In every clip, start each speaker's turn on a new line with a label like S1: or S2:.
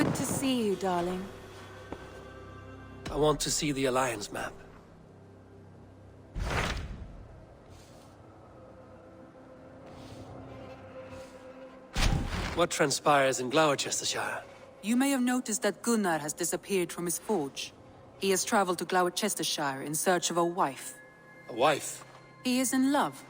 S1: Good to see you, darling.
S2: I want to see the Alliance map. What transpires in Gloucestershire?
S3: You may have noticed that Gunnar has disappeared from his forge. He has traveled to Gloucestershire in search of a wife.
S2: A wife?
S3: He is in love.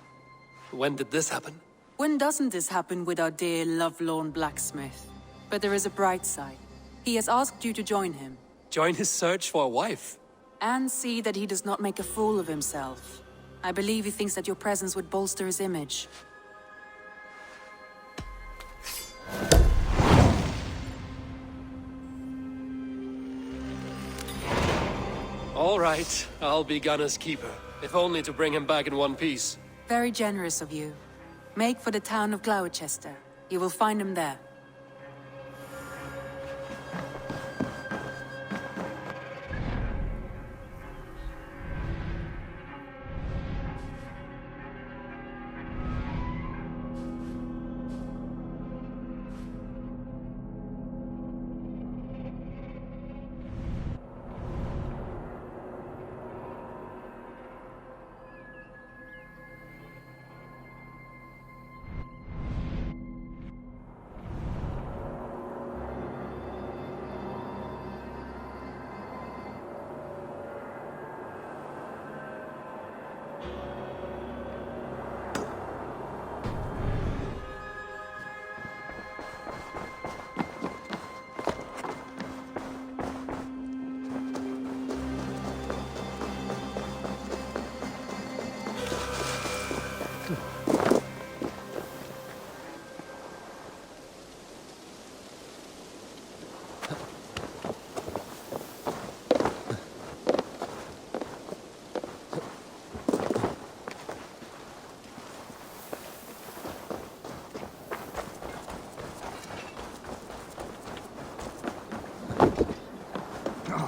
S2: When did this happen?
S3: When doesn't this happen with our dear lovelorn blacksmith? But there is a bright side. He has asked you to join him.
S2: Join his search for a wife?
S3: And see that he does not make a fool of himself. I believe he thinks that your presence would bolster his image.
S2: All right, I'll be Gunner's keeper, if only to bring him back in one piece.
S3: Very generous of you. Make for the town of Gloucester. You will find him there.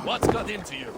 S4: What's got into you?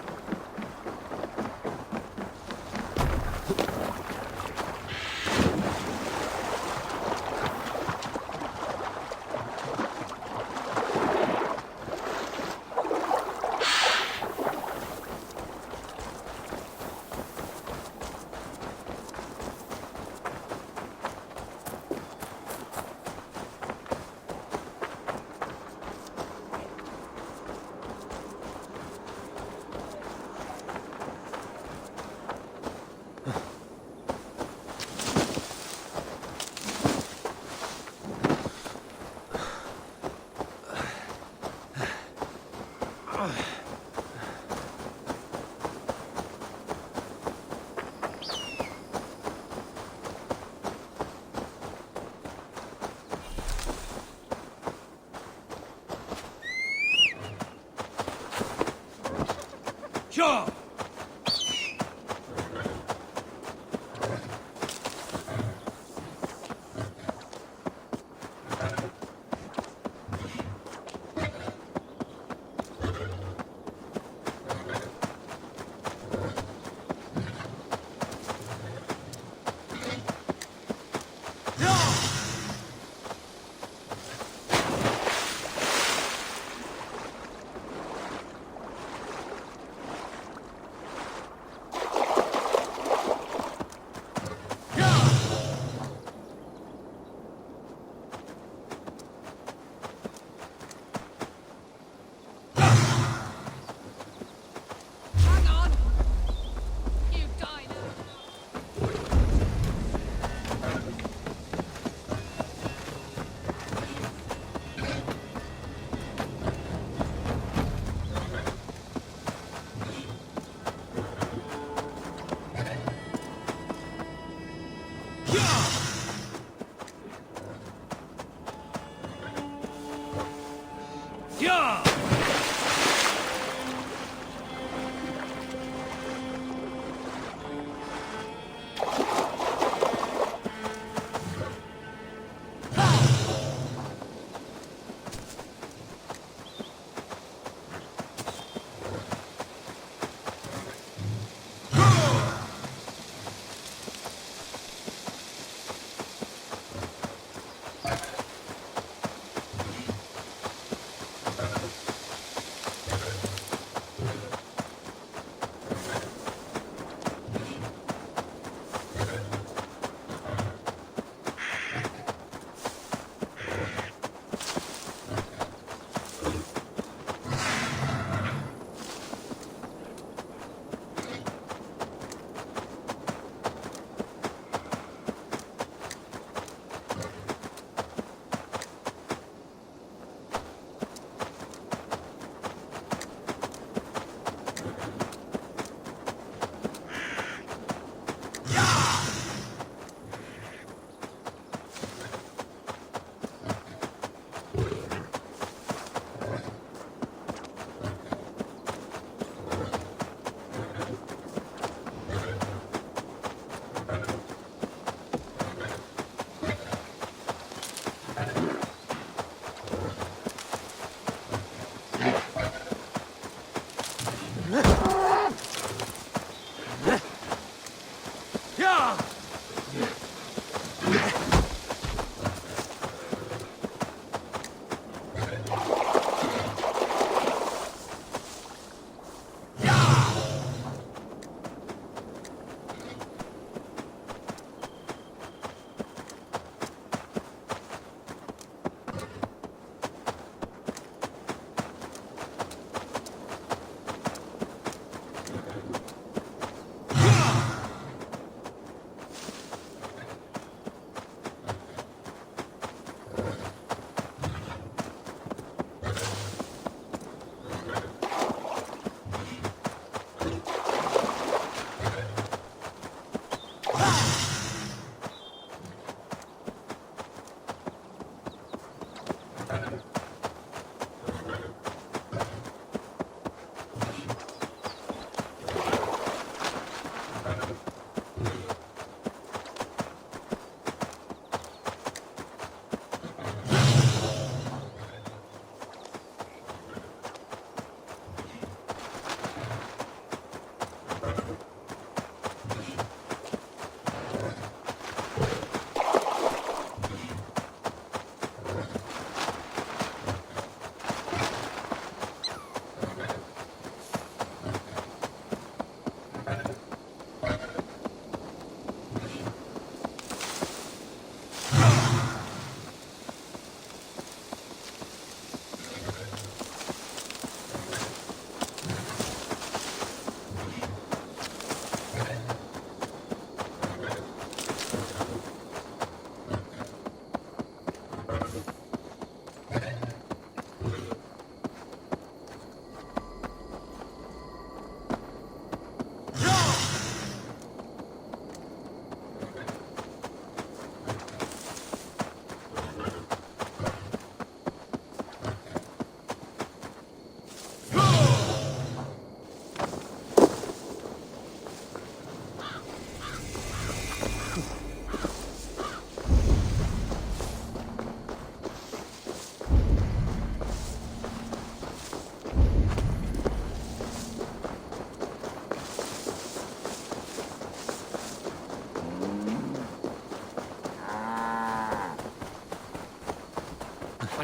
S4: Sure!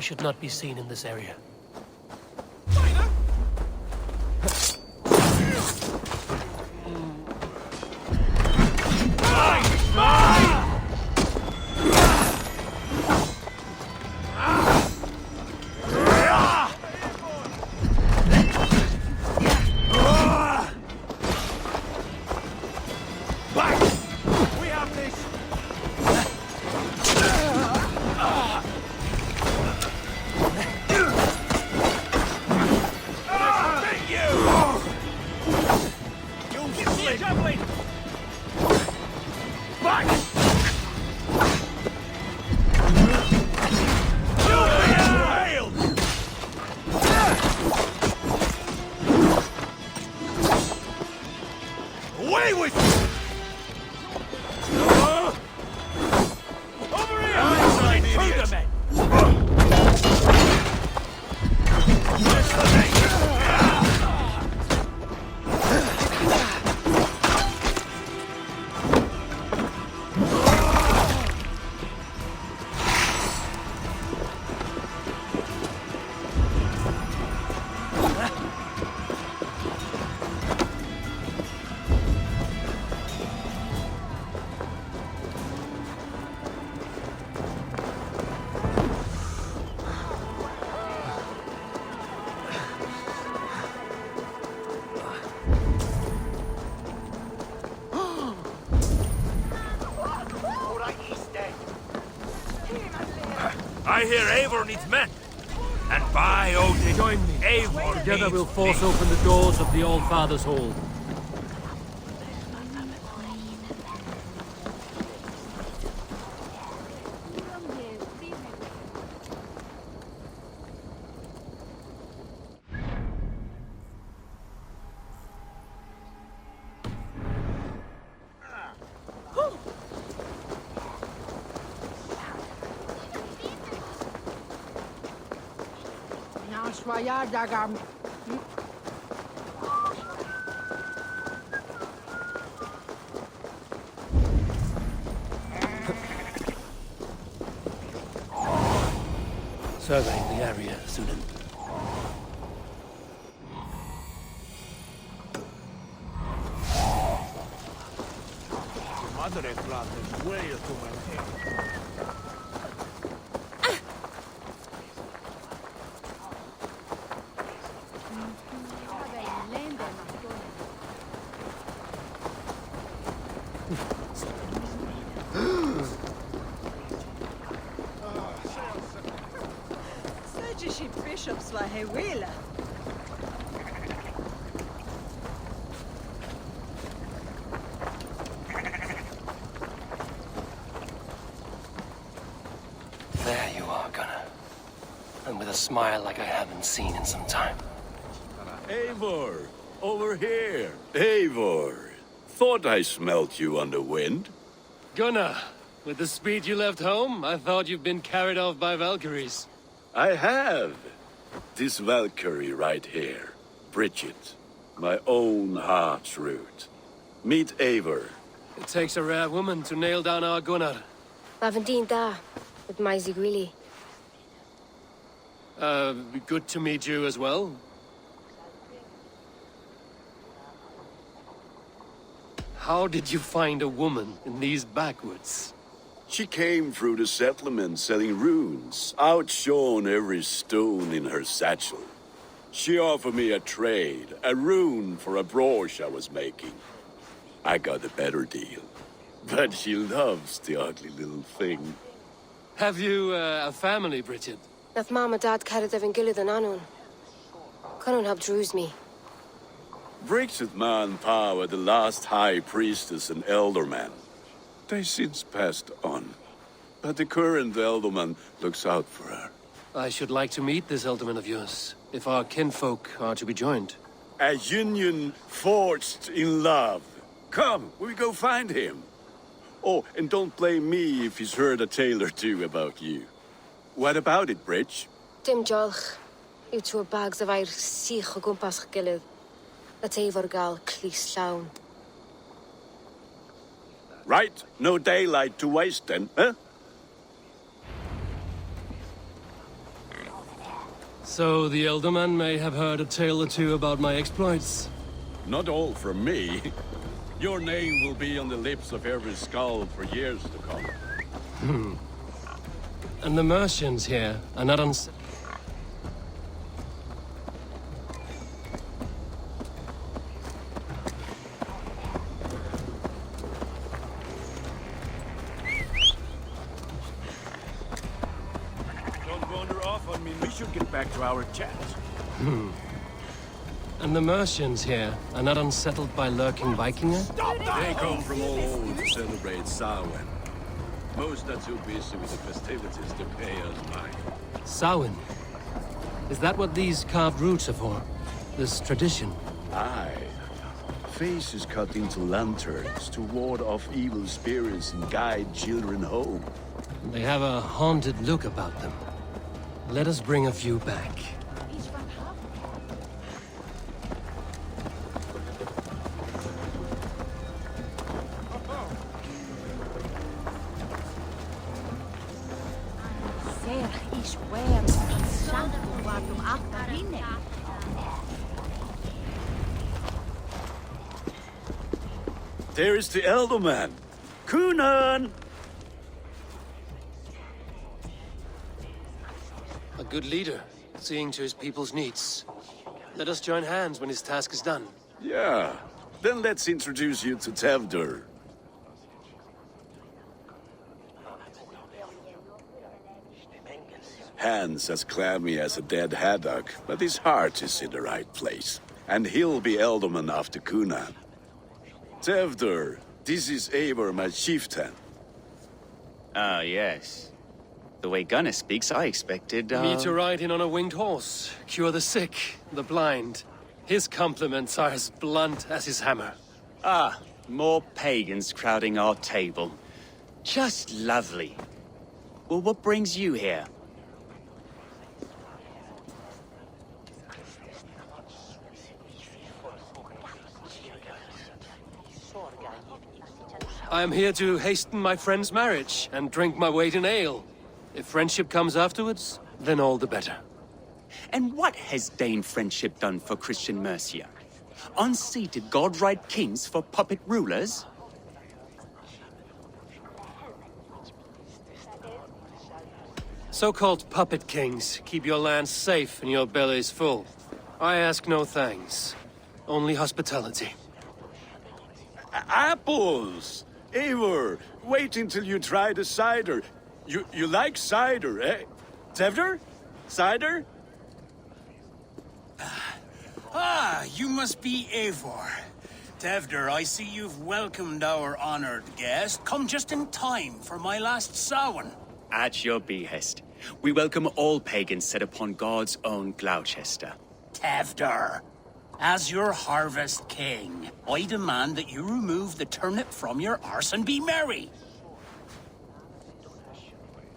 S2: I should not be seen in this area.
S4: Away with you! Over here! Outside, idiot! Men! I hear Eivor needs men. And by Odin,
S2: Join me.
S4: Eivor
S2: Together
S4: needs
S2: we'll force
S4: me.
S2: open the doors of the All-Father's Hall. Surveying the area, Sunan.
S4: Madre frate, way to my head.
S1: Bishops var hewila.
S2: There you are, Gunnar. And with a smile like I haven't seen in some time.
S5: Eivor, over here. Eivor, thought I smelt you on the wind.
S2: Gunnar, with the speed you left home, I thought you'd been carried off by Valkyries.
S5: I have. This Valkyrie right here, Bridget, my own heart's root. Meet Eivor.
S2: It takes a rare woman to nail down our Gunnar.
S6: Lavendine da, with Maisy Greeley.
S2: Good to meet you as well. How did you find a woman in these backwoods?
S5: She came through the settlement selling runes, outshone every stone in her satchel. She offered me a trade, a rune for a brooch I was making. I got a better deal. But she loves the ugly little thing.
S2: Have you a family, Bridget?
S6: Nath Mom and Dad carried Evan Gillid and Anun. Conun helped druise me.
S5: Bridget Man Power, the last high priestess and elderman. They since passed on. But the current elderman looks out for her.
S2: I should like to meet this elderman of yours, if our kinfolk are to be joined.
S5: A union forged in love. Come, we go find him. Oh, and don't blame me if he's heard a tale or two about you. What about it, Bridge?
S6: Dim Jolch. You two bags of air sich o gwmpas Gillid. Let Eivor gal clis llawn.
S5: Right, no daylight to waste then, huh?
S2: So the Elderman may have heard a tale or two about my exploits.
S5: Not all from me. Your name will be on the lips of every skull for years to come.
S2: And the Mercians here are not
S5: Don't wander off on me. We should get back to our chat.
S2: And the Mercians here are not unsettled by lurking Vikinger?
S5: They come from all over to celebrate Samhain. Most are too busy with the festivities to pay us mind.
S2: Samhain? Is that what these carved roots are for? This tradition?
S5: Aye. Faces cut into lanterns to ward off evil spirits and guide children home.
S2: They have a haunted look about them. Let us bring a few back.
S5: There is the Elderman. Kunan!
S2: A good leader, seeing to his people's needs. Let us join hands when his task is done.
S5: Yeah. Then let's introduce you to Tevdur. Hands as clammy as a dead haddock, but his heart is in the right place. And he'll be Elderman after Kunan. Tevdur, this is Eivor, my chieftain.
S7: Ah, yes. The way Gunnar speaks, I expected,
S2: Me to ride in on a winged horse, cure the sick, the blind. His compliments are as blunt as his hammer.
S7: Ah, more pagans crowding our table. Just lovely. Well, what brings you here?
S2: I am here to hasten my friend's marriage and drink my weight in ale. If friendship comes afterwards, then all the better.
S7: And what has Dane friendship done for Christian Mercia? Unseated godright kings for puppet rulers?
S2: So-called puppet kings keep your lands safe and your bellies full. I ask no thanks, only hospitality.
S5: Apples! Eivor, wait until you try the cider. You like cider, eh? Tevdur? Cider?
S8: Ah, you must be Eivor. Tevdur, I see you've welcomed our honored guest. Come just in time for my last Samhain.
S7: At your behest. We welcome all pagans set upon God's own Gloucester.
S8: Tevdur, as your harvest king, I demand that you remove the turnip from your arse and be merry.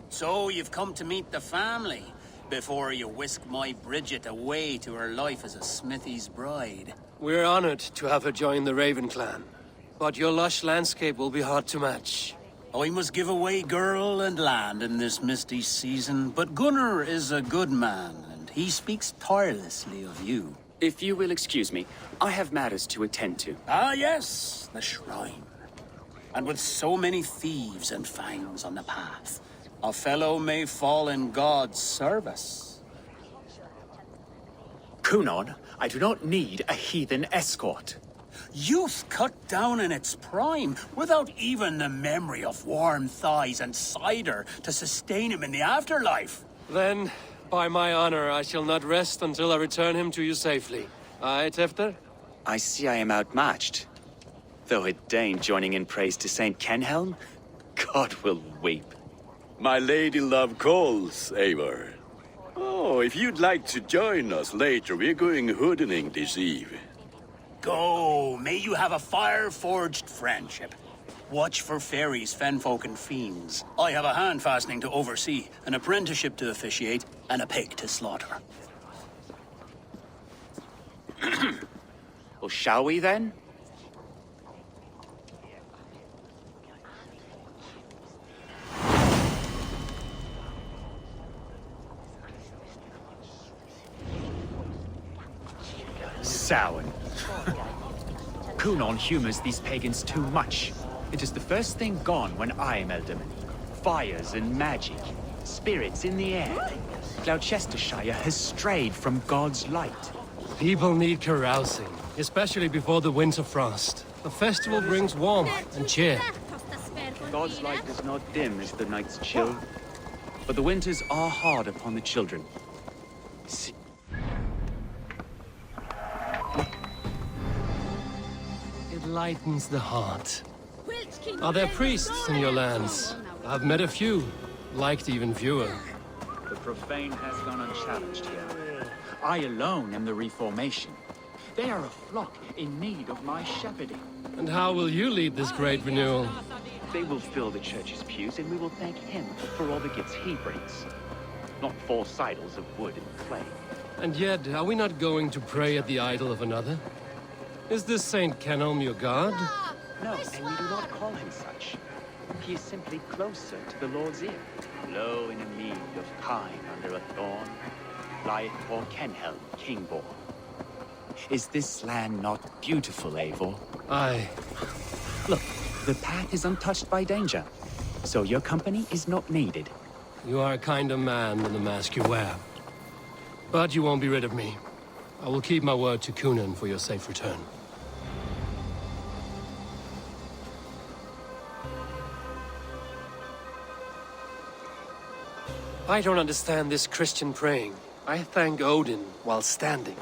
S8: So you've come to meet the family before you whisk my Bridget away to her life as a smithy's bride.
S2: We're honored to have her join the Raven clan, but your lush landscape will be hard to match.
S8: I must give away girl and land in this misty season, but Gunnar is a good man, and he speaks tirelessly of you.
S7: If you will excuse me, I have matters to attend to.
S8: Ah, yes, the shrine. And with so many thieves and fangs on the path, a fellow may fall in God's service.
S7: Kunon, I do not need a heathen escort.
S8: Youth cut down in its prime, without even the memory of warm thighs and cider to sustain him in the afterlife.
S2: Then, by my honor, I shall not rest until I return him to you safely. Aye, Tefter?
S7: I see I am outmatched. Though a Dane joining in praise to Saint Kenhelm, God will weep.
S5: My lady love calls, Eivor. Oh, if you'd like to join us later, we're going hoodening this eve.
S8: Go, may you have a fire-forged friendship. Watch for fairies, fenfolk, and fiends. I have a hand fastening to oversee, an apprenticeship to officiate, and a pig to slaughter.
S7: Well, shall we then? Samhain. Cunon humors these pagans too much. It is the first thing gone when I am Elderman. Fires and magic, spirits in the air. Gloucestershire has strayed from God's light.
S2: People need carousing, especially before the winter frost. The festival brings warmth and cheer.
S7: God's light does not dim as the nights chill, but the winters are hard upon the children.
S2: It lightens the heart. Are there priests in your lands? I've met a few, liked even fewer.
S7: The profane has gone unchallenged here. I alone am the Reformation. They are a flock in need of my shepherding.
S2: And how will you lead this great renewal?
S7: They will fill the church's pews, and we will thank him for all the gifts he brings. Not false idols of wood and clay.
S2: And yet, are we not going to pray at the idol of another? Is this Saint Kenelm your god?
S7: No, and we do not call him such. He is simply closer to the Lord's ear. Low in a mead of kine under a thorn, lieth poor Kenhelm, Kingborn. Is this land not beautiful, Eivor?
S2: Aye.
S7: Look, the path is untouched by danger, so your company is not needed.
S2: You are a kinder man than the mask you wear. But you won't be rid of me. I will keep my word to Cunan for your safe return. I don't understand this Christian praying. I thank Odin while standing.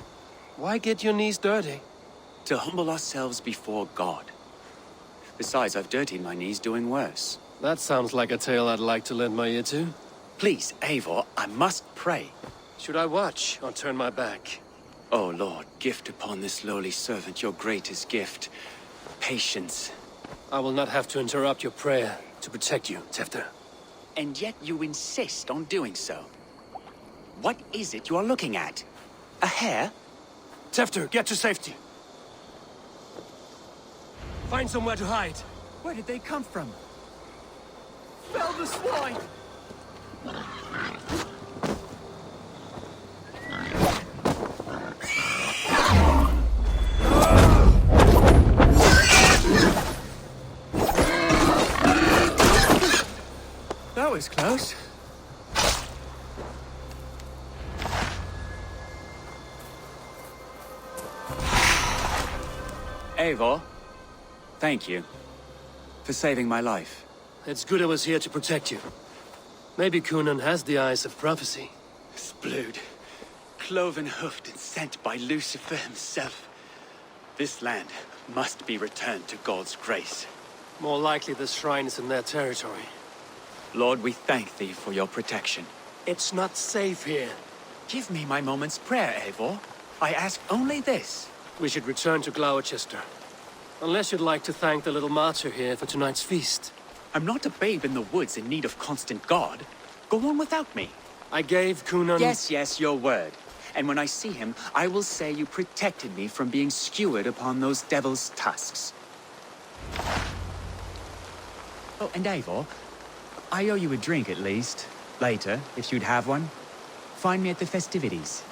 S2: Why get your knees dirty?
S7: To humble ourselves before God. Besides, I've dirtied my knees doing worse.
S2: That sounds like a tale I'd like to lend my ear to.
S7: Please, Eivor, I must pray.
S2: Should I watch or turn my back?
S7: Oh, Lord, gift upon this lowly servant your greatest gift. Patience.
S2: I will not have to interrupt your prayer to protect you, Tefter.
S7: And yet you insist on doing so. What is it you are looking at? A hare?
S2: Tefter, get to safety. Find somewhere to hide.
S7: Where did they come from? Fell the swine! That was close. Eivor, thank you for saving my life.
S2: It's good I was here to protect you. Maybe Cunan has the eyes of prophecy.
S7: Splood, cloven-hoofed and sent by Lucifer himself. This land must be returned to God's grace.
S2: More likely the shrine is in their territory.
S7: Lord, we thank thee for your protection.
S2: It's not safe here.
S7: Give me my moment's prayer, Eivor. I ask only this.
S2: We should return to Gloucester. Unless you'd like to thank the little martyr here for tonight's feast.
S7: I'm not a babe in the woods in need of constant guard. Go on without me.
S2: I gave Cunan...
S7: Yes, your word. And when I see him, I will say you protected me from being skewered upon those devil's tusks. Oh, and Eivor, I owe you a drink at least. Later, if you'd have one. Find me at the festivities.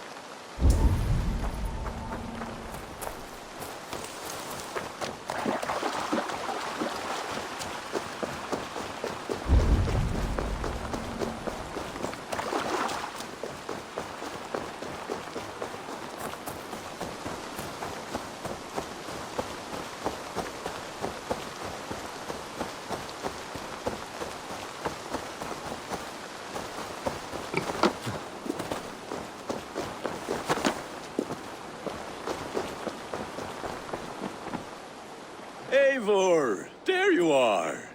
S5: Eivor, there you are.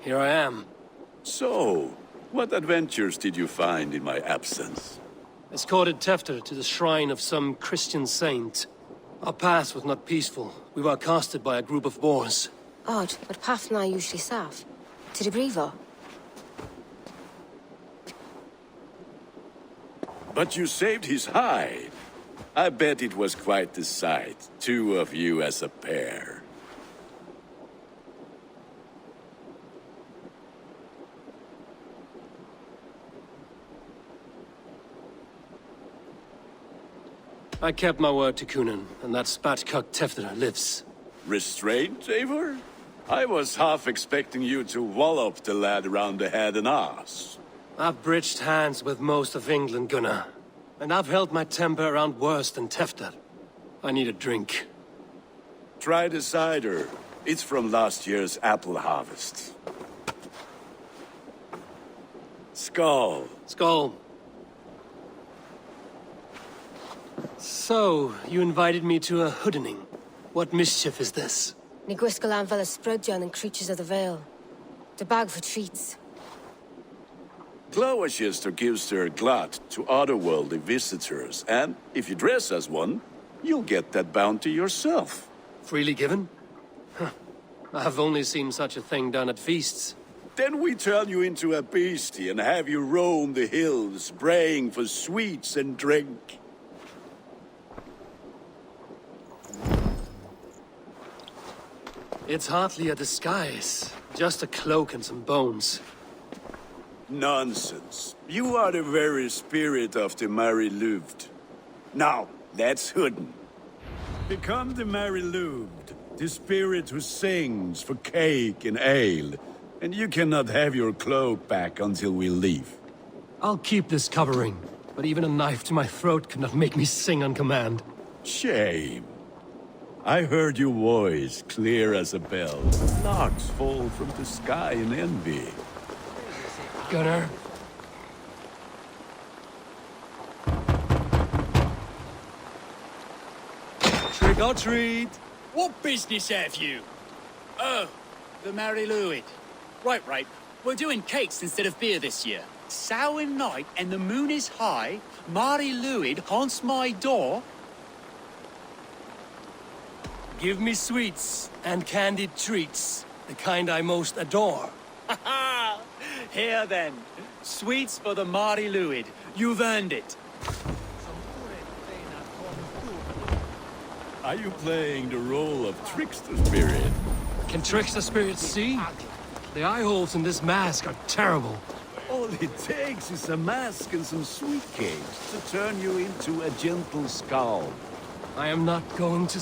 S2: Here I am.
S5: So, what adventures did you find in my absence?
S2: Escorted Tefter to the shrine of some Christian saint. Our path was not peaceful. We were accosted by a group of boars.
S6: Odd, but path na usually safe. To the Brevo.
S5: But you saved his hide. I bet it was quite the sight, two of you as a pair.
S2: I kept my word to Kunan, and that spatcock Tefter lives.
S5: Restraint, Eivor? I was half expecting you to wallop the lad around the head and ass.
S2: I've bridged hands with most of England, Gunnar. And I've held my temper around worse than Tefter. I need a drink.
S5: Try the cider. It's from last year's apple harvest. Skull.
S2: Skull. So, you invited me to a hoodening. What mischief is this?
S6: Ní gwisgail an fel ysbrydion and creatures of the Vale. The bag for treats.
S5: Gloucester gives their glut to otherworldly visitors, and if you dress as one, you'll get that bounty yourself.
S2: Freely given? Huh. I've only seen such a thing done at feasts.
S5: Then we turn you into a beastie and have you roam the hills, braying for sweets and drink.
S2: It's hardly a disguise. Just a cloak and some bones.
S5: Nonsense. You are the very spirit of the Mary Louved. Now, let's hooden. Become the Mary Louved, the spirit who sings for cake and ale. And you cannot have your cloak back until we leave.
S2: I'll keep this covering, but even a knife to my throat could not make me sing on command.
S5: Shame. I heard your voice clear as a bell. Larks fall from the sky in envy.
S2: Gunnar. Trick or treat.
S8: What business have you? Oh, the Mary Louid. Right. We're doing cakes instead of beer this year. Samhain night and the moon is high. Mary Louid haunts my door.
S2: Give me sweets and candied treats, the kind I most adore.
S8: Here then, sweets for the Mary Louid. You've earned it.
S5: Are you playing the role of trickster spirit?
S2: Can trickster spirits see? The eye holes in this mask are terrible.
S5: All it takes is a mask and some sweet cakes to turn you into a gentle skull.
S2: I am not going to...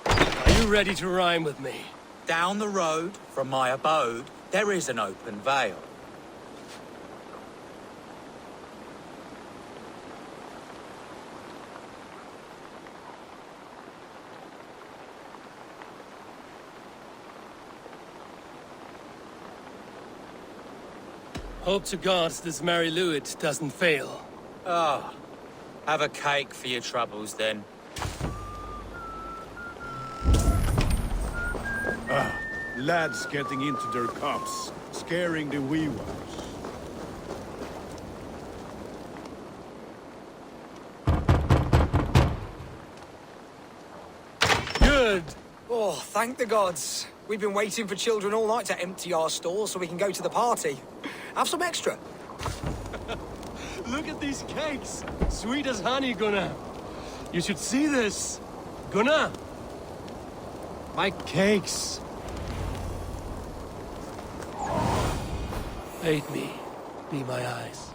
S2: Are you ready to rhyme with me?
S9: Down the road from my abode, there is an open vale.
S2: Hope to God this Mary Louid doesn't fail.
S9: Ah, have a cake for your troubles then.
S5: Lads getting into their cups, scaring the wee ones.
S2: Good!
S10: Oh, thank the gods. We've been waiting for children all night to empty our stalls so we can go to the party. Have some extra.
S2: Look at these cakes! Sweet as honey, Gunnar. You should see this. Gunnar! My cakes. Bait me. Be my eyes.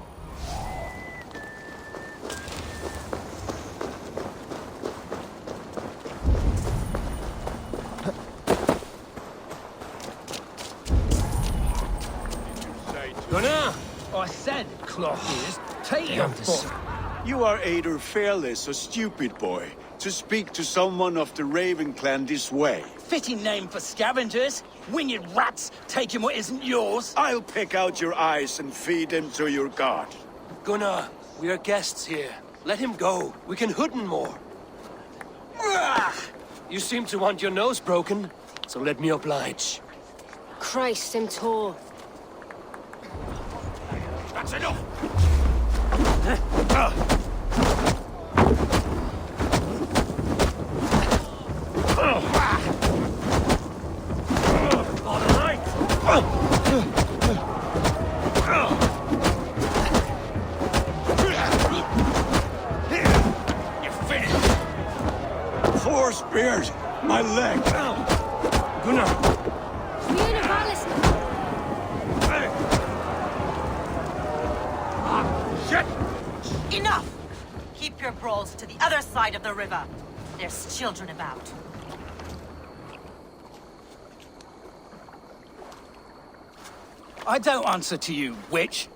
S2: Gunnar!
S8: I said, clock ears, take your foot.
S5: You are either fearless or stupid, boy, to speak to someone of the Raven clan this way.
S8: Fitting name for scavengers. Winged rats taking what isn't yours.
S5: I'll pick out your eyes and feed them to your god.
S2: Gunnar, we are guests here. Let him go. We can hooden more. You seem to want your nose broken, so let me oblige.
S6: Christ, him tall.
S8: That's enough.
S5: Four spears! My leg!
S2: Gunnar!
S11: Enough! Keep your brawls to the other side of the river. There's children about.
S8: I don't answer to you, witch.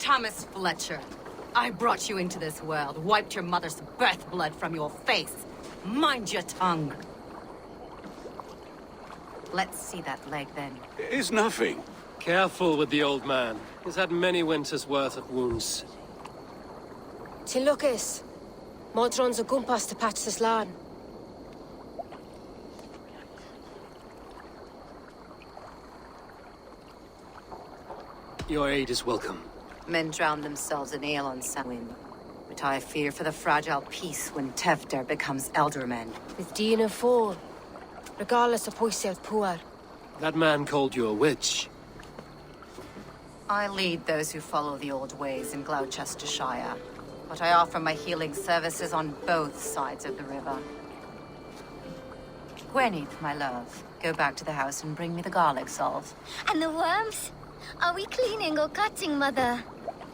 S11: Thomas Fletcher, I brought you into this world, wiped your mother's birth blood from your face. Mind your tongue. Let's see that leg, then.
S5: It's nothing.
S2: Careful with the old man. He's had many winters' worth of wounds.
S6: Tin Lucas. Modron's a gumpas to patch this land.
S2: Your aid is welcome.
S11: Men drown themselves in ale on Samhain. But I fear for the fragile peace when Tevder becomes eldermen.
S6: With Dean and Fall. Regardless of Poiset Puar.
S2: That man called you a witch.
S11: I lead those who follow the old ways in Gloucestershire. But I offer my healing services on both sides of the river. Gweneth, my love, go back to the house and bring me the garlic salve.
S12: And the worms? Are we cleaning or cutting, Mother?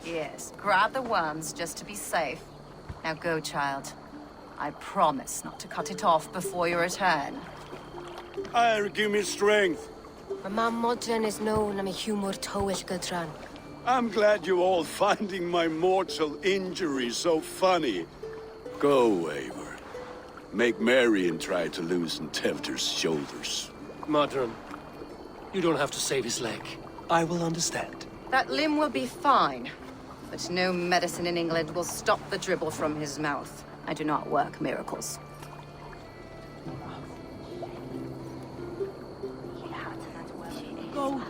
S11: Yes, grab the worms just to be safe. Now go, child. I promise not to cut it off before your return.
S5: Give me strength.
S6: My mam Modron is known am a humor towish Gudran.
S5: I'm glad you're all finding my mortal injury so funny. Go, Eivor. Make merry and try to loosen Tevder's shoulders.
S2: Modron, you don't have to save his leg. I will understand.
S11: That limb will be fine. But no medicine in England will stop the dribble from his mouth. I do not work miracles.
S1: Go.